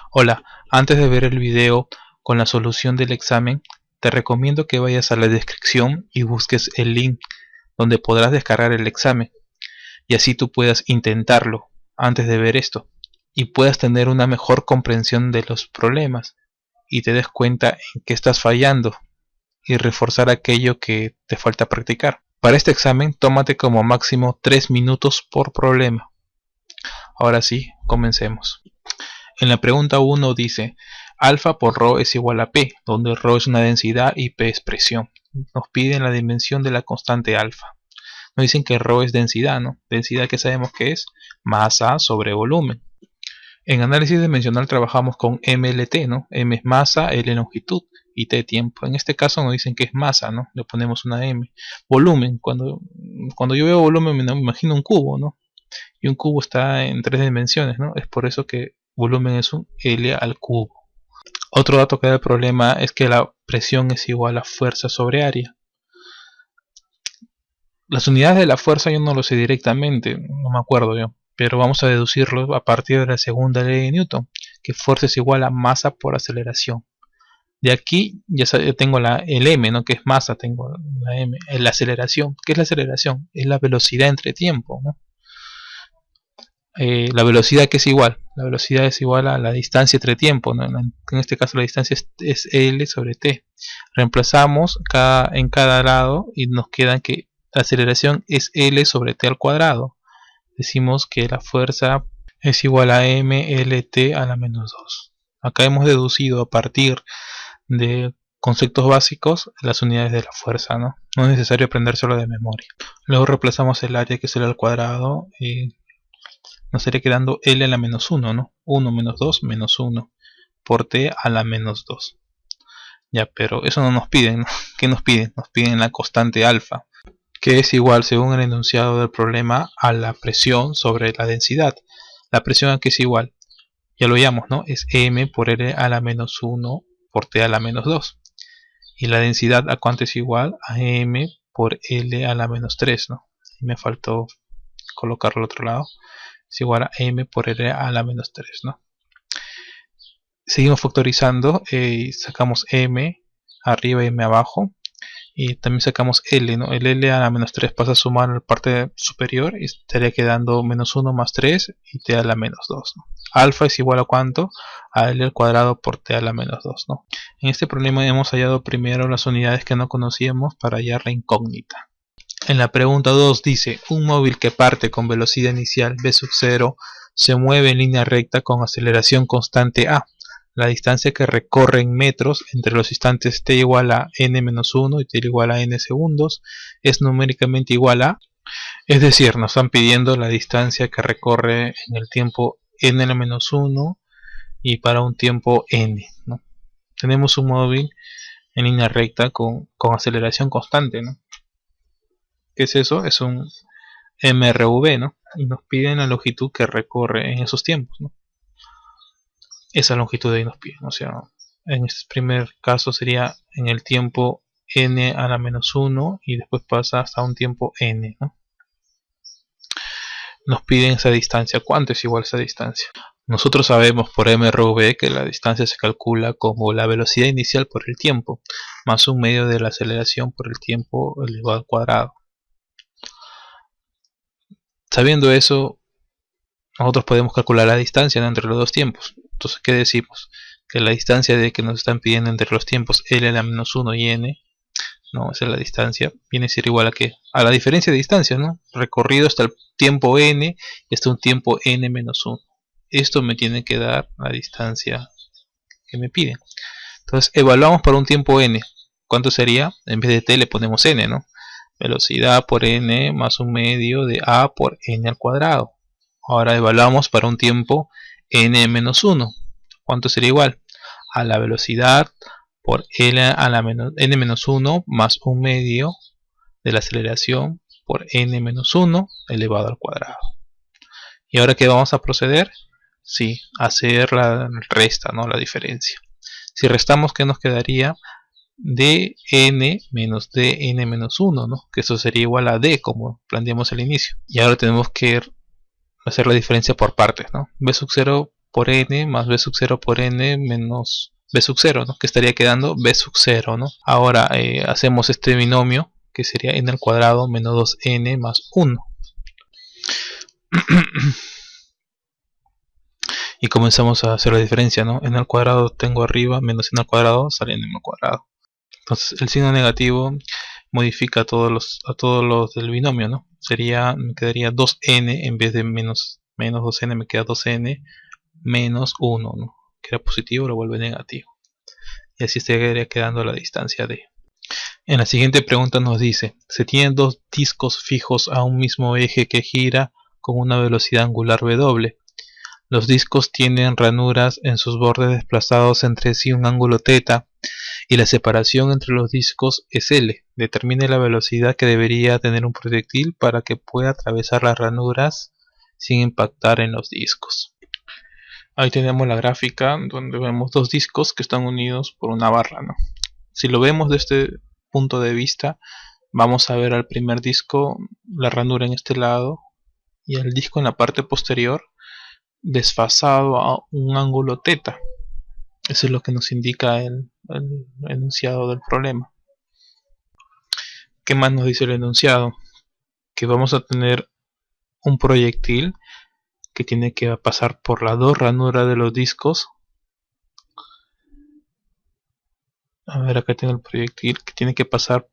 Hola, antes de ver el video con la solución del examen, te recomiendo que vayas a la descripción y busques el link donde podrás descargar el examen y así tú puedas intentarlo antes de ver esto y puedas tener una mejor comprensión de los problemas y te des cuenta en qué estás fallando y reforzar aquello que te falta practicar. Para este examen, tómate como máximo 3 minutos por problema. Ahora sí, comencemos. En la pregunta 1 dice, alfa por ρ es igual a P, donde ρ es una densidad y P es presión. Nos piden la dimensión de la constante alfa. Nos dicen que ρ es densidad, ¿no? Densidad que sabemos que es masa sobre volumen. En análisis dimensional trabajamos con MLT, ¿no? M es masa, L longitud y T tiempo. En este caso nos dicen que es masa, ¿no? Le ponemos una M. Volumen, cuando yo veo volumen me imagino un cubo, ¿no? Y un cubo está en 3 dimensiones, ¿no? Es por eso que volumen es un L al cubo. Otro dato que da el problema es que la presión es igual a fuerza sobre área. Las unidades de la fuerza yo no lo sé directamente, no me acuerdo yo, pero vamos a deducirlo a partir de la segunda ley de Newton, que fuerza es igual a masa por aceleración. De aquí ya tengo el m, ¿no? Que es masa, tengo la m, la aceleración. ¿Qué es la aceleración? Es la velocidad entre tiempo, ¿no? La velocidad que es igual, la velocidad es igual a la distancia entre tiempo, ¿no? En este caso la distancia es L sobre T. Reemplazamos en cada lado y nos queda que la aceleración es L sobre T al cuadrado. Decimos que la fuerza es igual a mLT a la menos 2. Acá hemos deducido a partir de conceptos básicos las unidades de la fuerza, ¿no? No es necesario aprendérselo de memoria. Luego reemplazamos el área que es L al cuadrado y nos estaría quedando L a la menos 1, ¿no? 1 menos 2 menos 1 por T a la menos 2. Ya, pero eso no nos piden, ¿no? ¿Qué nos piden? Nos piden la constante alfa, que es igual, según el enunciado del problema, a la presión sobre la densidad. La presión aquí es igual, ya lo veíamos, ¿no? Es M por L a la menos 1 por T a la menos 2. Y la densidad, ¿a cuánto es igual? A M por L a la menos 3, ¿no? Y me faltó colocarlo al otro lado. Es igual a M por L a la menos 3, ¿no? Seguimos factorizando y sacamos M arriba y M abajo. Y también sacamos L, ¿no? El L a la menos 3 pasa a sumar a la parte superior y estaría quedando menos 1 más 3 y T a la menos 2, ¿no? Alfa es igual a ¿cuánto? A L al cuadrado por T a la menos 2, ¿no? En este problema hemos hallado primero las unidades que no conocíamos para hallar la incógnita. En la pregunta 2 dice, un móvil que parte con velocidad inicial v sub 0 se mueve en línea recta con aceleración constante a. La distancia que recorre en metros entre los instantes t igual a n-1 y t igual a n segundos es numéricamente igual a, es decir, nos están pidiendo la distancia que recorre en el tiempo n-1 y para un tiempo n, ¿no? Tenemos un móvil en línea recta con aceleración constante, ¿no? ¿Qué es eso? Es un MRV, ¿no? Y nos piden la longitud que recorre en esos tiempos, ¿no? Esa longitud de ahí nos piden, o sea, en este primer caso sería en el tiempo n a la menos 1 y después pasa hasta un tiempo n, ¿no? Nos piden esa distancia. ¿Cuánto es igual esa distancia? Nosotros sabemos por MRV que la distancia se calcula como la velocidad inicial por el tiempo más un medio de la aceleración por el tiempo elevado al cuadrado. Sabiendo eso, nosotros podemos calcular la distancia entre los dos tiempos. Entonces, ¿qué decimos? Que la distancia de que nos están pidiendo entre los tiempos L a la menos 1 y N, no, esa es la distancia, viene a ser igual a ¿qué? A la diferencia de distancia, ¿no? Recorrido hasta el tiempo N y hasta un tiempo N menos 1. Esto me tiene que dar la distancia que me piden. Entonces, evaluamos para un tiempo N. ¿Cuánto sería? En vez de T le ponemos N, ¿no? Velocidad por N más un medio de A por N al cuadrado. Ahora evaluamos para un tiempo N menos 1. ¿Cuánto sería igual? A la velocidad por N a la N menos 1 más un medio de la aceleración por N menos 1 elevado al cuadrado. ¿Y ahora qué vamos a proceder? Sí, hacer la resta, ¿no? La diferencia. Si restamos, ¿qué nos quedaría? dn menos dn menos 1, ¿no? Que eso sería igual a d, como planteamos al inicio. Y ahora tenemos que hacer la diferencia por partes, ¿no? v sub 0 por n más b sub 0 por n menos b sub 0, ¿no? Que estaría quedando b sub 0, ¿no? Ahora hacemos este binomio, que sería n al cuadrado menos 2n más 1. Y comenzamos a hacer la diferencia, ¿no? N al cuadrado tengo arriba, menos n al cuadrado sale n al cuadrado. Entonces el signo negativo modifica a todos los del binomio, ¿no? Me quedaría 2n en vez de menos 2n, me queda 2n menos 1, ¿no? Que era positivo, lo vuelve negativo. Y así estaría quedando la distancia d. En la siguiente pregunta nos dice: se tienen dos discos fijos a un mismo eje que gira con una velocidad angular w. Los discos tienen ranuras en sus bordes desplazados entre sí un ángulo θ y la separación entre los discos es L. Determine la velocidad que debería tener un proyectil para que pueda atravesar las ranuras sin impactar en los discos. Ahí tenemos la gráfica donde vemos dos discos que están unidos por una barra, ¿no? Si lo vemos desde este punto de vista, vamos a ver al primer disco la ranura en este lado y al disco en la parte posterior desfasado a un ángulo θ. Eso es lo que nos indica el enunciado del problema. ¿Qué más nos dice el enunciado? Que vamos a tener un proyectil que tiene que pasar por las dos ranuras de los discos. A ver, acá tengo el proyectil que tiene que pasar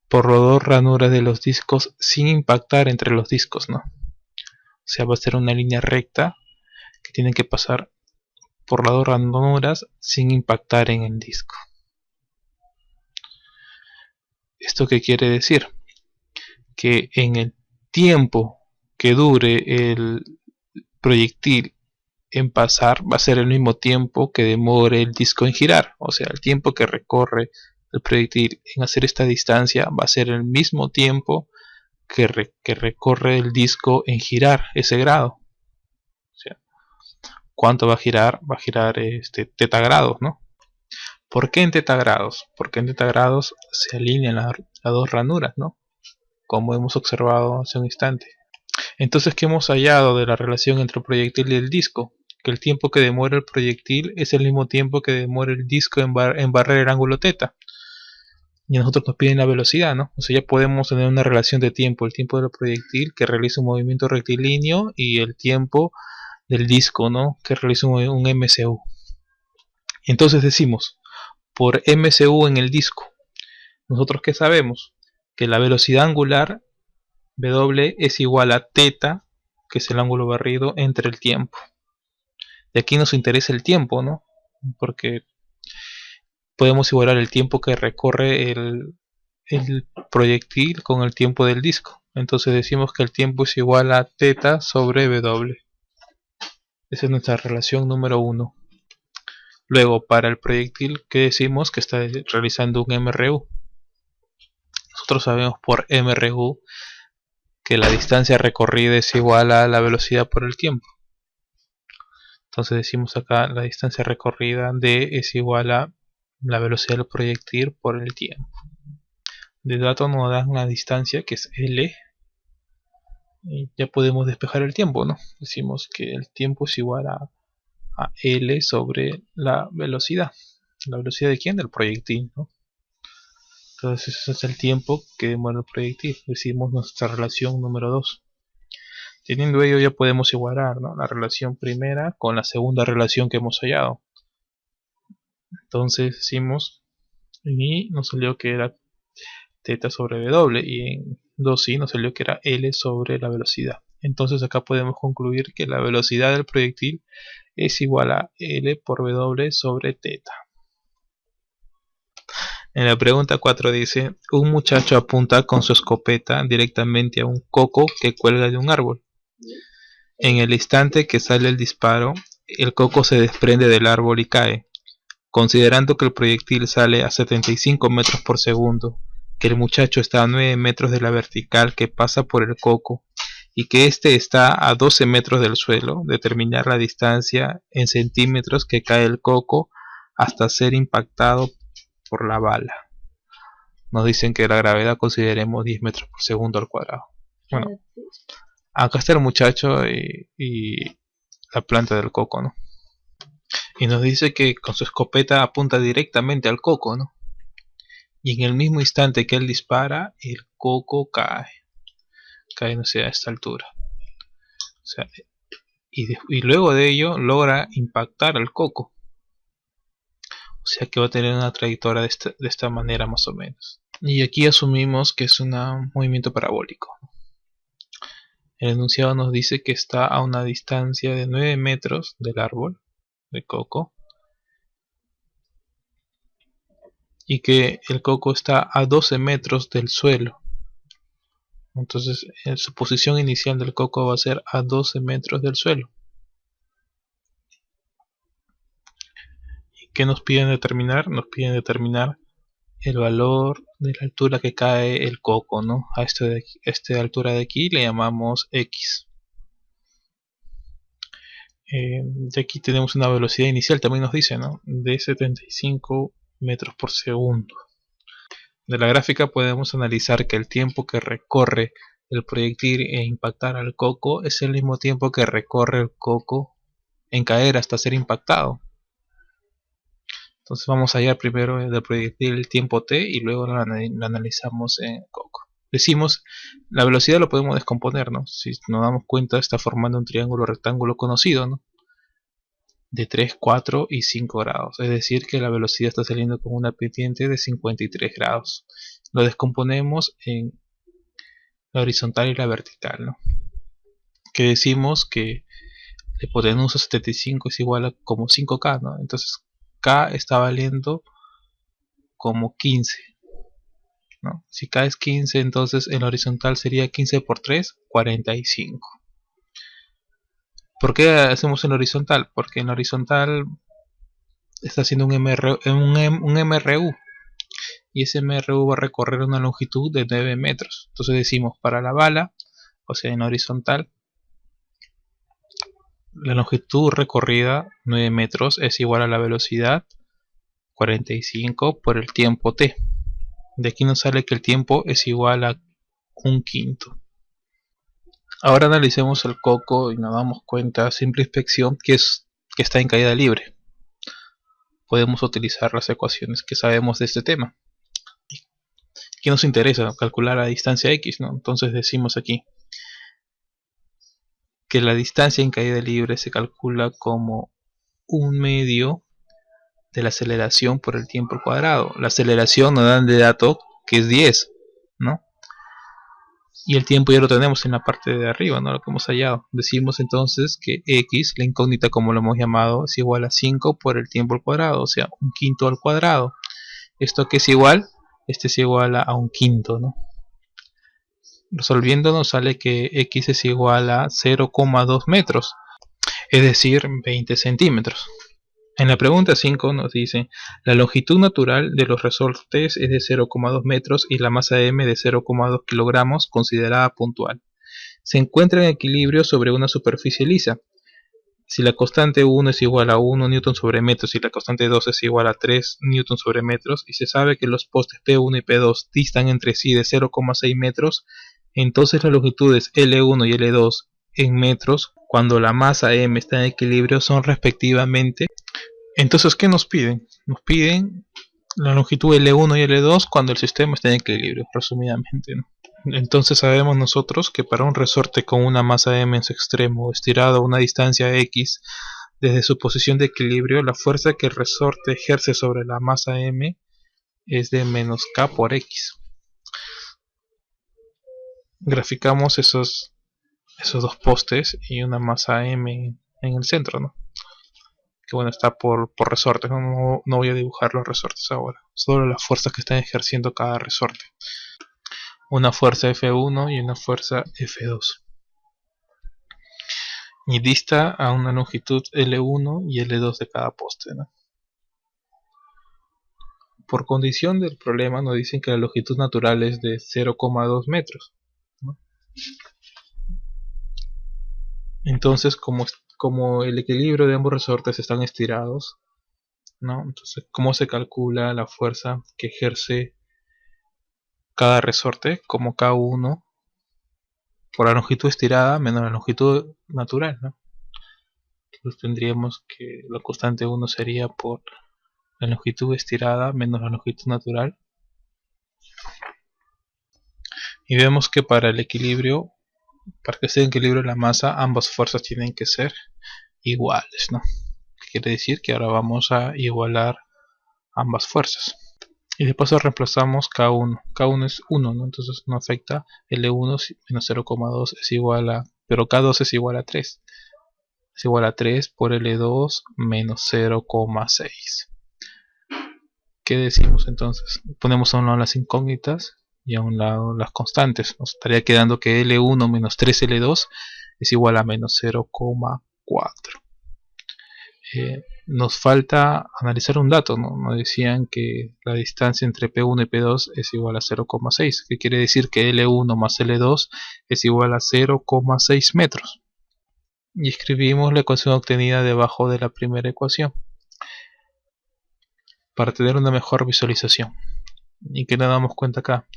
por las dos ranuras de los discos sin impactar entre los discos, ¿no? O sea, va a ser una línea recta que tiene que pasar por las dos ranuras sin impactar en el disco. ¿Esto qué quiere decir? Que en el tiempo que dure el proyectil en pasar va a ser el mismo tiempo que demore el disco en girar. O sea, el tiempo que recorre el proyectil en hacer esta distancia va a ser el mismo tiempo que recorre el disco en girar ese grado. O sea, ¿cuánto va a girar? Va a girar θ grados, ¿no? ¿Por qué en θ grados? Porque en θ grados se alinean las dos ranuras, ¿no? Como hemos observado hace un instante. Entonces, ¿qué hemos hallado de la relación entre el proyectil y el disco? Que el tiempo que demora el proyectil es el mismo tiempo que demora el disco en barrer el ángulo θ. Y a nosotros nos piden la velocidad, ¿no? O sea, ya podemos tener una relación de tiempo. El tiempo del proyectil que realiza un movimiento rectilíneo y el tiempo del disco, ¿no? Que realiza un MCU. Entonces decimos, por MCU en el disco, ¿nosotros qué sabemos? Que la velocidad angular W es igual a θ, que es el ángulo barrido, entre el tiempo. Y aquí nos interesa el tiempo, ¿no? Porque podemos igualar el tiempo que recorre el proyectil con el tiempo del disco. Entonces decimos que el tiempo es igual a θ sobre W. Esa es nuestra relación número 1. Luego, para el proyectil, ¿qué decimos? Que está realizando un MRU. Nosotros sabemos por MRU que la distancia recorrida es igual a la velocidad por el tiempo. Entonces decimos acá la distancia recorrida d es igual a la velocidad del proyectil por el tiempo. De dato nos dan una distancia que es L. Y ya podemos despejar el tiempo, ¿no? Decimos que el tiempo es igual a L sobre la velocidad. ¿La velocidad de quién? Del proyectil, ¿no? Entonces ese es el tiempo que demora el proyectil. Decimos nuestra relación número 2. Teniendo ello ya podemos igualar, ¿no? La relación primera con la segunda relación que hemos hallado. Entonces decimos, y nos salió que era θ sobre W, y en 2i nos salió que era L sobre la velocidad. Entonces acá podemos concluir que la velocidad del proyectil es igual a L por W sobre θ. En la pregunta 4 dice: un muchacho apunta con su escopeta directamente a un coco que cuelga de un árbol. En el instante que sale el disparo, el coco se desprende del árbol y cae. Considerando que el proyectil sale a 75 metros por segundo, que el muchacho está a 9 metros de la vertical que pasa por el coco y que éste está a 12 metros del suelo, determinar la distancia en centímetros que cae el coco hasta ser impactado por la bala. Nos dicen que la gravedad consideremos 10 metros por segundo al cuadrado. Bueno, acá está el muchacho y la planta del coco, ¿no? Y nos dice que con su escopeta apunta directamente al coco, ¿no? Y en el mismo instante que él dispara, el coco cae, no sé, a esta altura. O sea, y luego de ello logra impactar al coco. O sea que va a tener una trayectoria de esta manera más o menos. Y aquí asumimos que es un movimiento parabólico. El enunciado nos dice que está a una distancia de 9 metros del árbol de coco y que el coco está a 12 metros del suelo. Entonces su posición inicial del coco va a ser a 12 metros del suelo. ¿Y qué nos piden determinar? Nos piden determinar el valor de la altura que cae el coco, ¿no? A esta altura de aquí le llamamos X. De aquí tenemos una velocidad inicial, también nos dice, ¿no? De 75 metros por segundo. De la gráfica podemos analizar que el tiempo que recorre el proyectil e impactar al coco es el mismo tiempo que recorre el coco en caer hasta ser impactado. Entonces vamos a hallar primero del proyectil el tiempo t y luego lo analizamos en coco. Decimos, la velocidad lo podemos descomponer, ¿no? Si nos damos cuenta está formando un triángulo rectángulo conocido, ¿no? De 3, 4 y 5 grados, es decir que la velocidad está saliendo con una pendiente de 53 grados. Lo descomponemos en la horizontal y la vertical, ¿no? Que decimos que la hipotenusa 75 es igual a como 5K, ¿no? Entonces K está valiendo como 15, ¿no? Si K es 15, entonces en la horizontal sería 15 por 3, 45. ¿Por qué hacemos en la horizontal? Porque en la horizontal está haciendo un MRU y ese MRU va a recorrer una longitud de 9 metros. Entonces decimos para la bala, o sea en horizontal, la longitud recorrida 9 metros es igual a la velocidad 45 por el tiempo t. De aquí nos sale que el tiempo es igual a 1/5. Ahora analicemos el coco y nos damos cuenta a simple inspección que está en caída libre. Podemos utilizar las ecuaciones que sabemos de este tema. ¿Qué nos interesa? Calcular la distancia x, ¿no? Entonces decimos aquí que la distancia en caída libre se calcula como 1/2 de la aceleración por el tiempo al cuadrado. La aceleración nos dan de dato que es 10, ¿no? Y el tiempo ya lo tenemos en la parte de arriba, ¿no? Lo que hemos hallado. Decimos entonces que x, la incógnita como lo hemos llamado, es igual a 5 por el tiempo al cuadrado, o sea, 1/5 al cuadrado. ¿Esto qué es igual? Este es igual a 1/5, ¿no? Resolviendo nos sale que x es igual a 0,2 metros, es decir, 20 centímetros. En la pregunta 5 nos dice, la longitud natural de los resortes es de 0,2 metros y la masa m de 0,2 kilogramos considerada puntual. Se encuentra en equilibrio sobre una superficie lisa. Si la constante 1 es igual a 1 newton sobre metros y la constante 2 es igual a 3 newton sobre metros y se sabe que los postes P1 y P2 distan entre sí de 0,6 metros, entonces las longitudes L1 y L2 en metros cuando la masa m está en equilibrio son respectivamente. Entonces, ¿qué nos piden? Nos piden la longitud L1 y L2 cuando el sistema está en equilibrio, resumidamente, ¿no? Entonces sabemos nosotros que para un resorte con una masa m en su extremo estirado a una distancia x desde su posición de equilibrio, la fuerza que el resorte ejerce sobre la masa m es de menos k por x. Graficamos esos dos postes y una masa m en el centro, ¿no? Que bueno, está por resortes, no voy a dibujar los resortes ahora, solo las fuerzas que están ejerciendo cada resorte. Una fuerza F1 y una fuerza F2. Y dista a una longitud L1 y L2 de cada poste, ¿no? Por condición del problema nos dicen que la longitud natural es de 0,2 metros, ¿no? Entonces como el equilibrio de ambos resortes están estirados, ¿no? Entonces, ¿cómo se calcula la fuerza que ejerce cada resorte? Como K1 por la longitud estirada menos la longitud natural, ¿no? Entonces tendríamos que la constante 1 sería por la longitud estirada menos la longitud natural. Y vemos que para el equilibrio, para que esté en equilibrio la masa, ambas fuerzas tienen que ser iguales, ¿no? Quiere decir que ahora vamos a igualar ambas fuerzas. Y de paso reemplazamos K1. K1 es 1, ¿no? Entonces no afecta. L1 menos 0,2 es igual a... Pero K2 es igual a 3. Es igual a 3 por L2 menos 0,6. ¿Qué decimos entonces? Ponemos a un lado las incógnitas y a un lado las constantes. Nos estaría quedando que L1 menos 3L2 es igual a menos 0,4. Nos falta analizar un dato, ¿no? Nos decían que la distancia entre P1 y P2 es igual a 0,6, que quiere decir que L1 más L2 es igual a 0,6 metros. Y escribimos la ecuación obtenida debajo de la primera ecuación para tener una mejor visualización. ¿Y qué nos damos cuenta acá?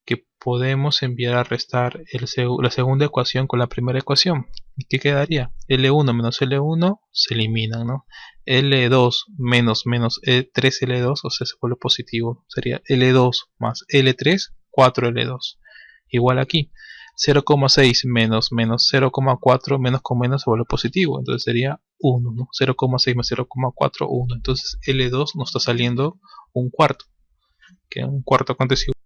Que podemos enviar a restar la segunda ecuación con la primera ecuación. ¿Y qué quedaría? L1 menos L1 se eliminan, ¿no? L2 menos 3L2, o sea, se vuelve positivo. Sería L2 más L3, 4L2. Igual aquí. 0,6 menos 0,4 menos con menos se vuelve positivo. Entonces sería 1, ¿no? 0,6 más 0,4, 1. Entonces L2 nos está saliendo un cuarto. Que un cuarto, ¿cuánto es igual?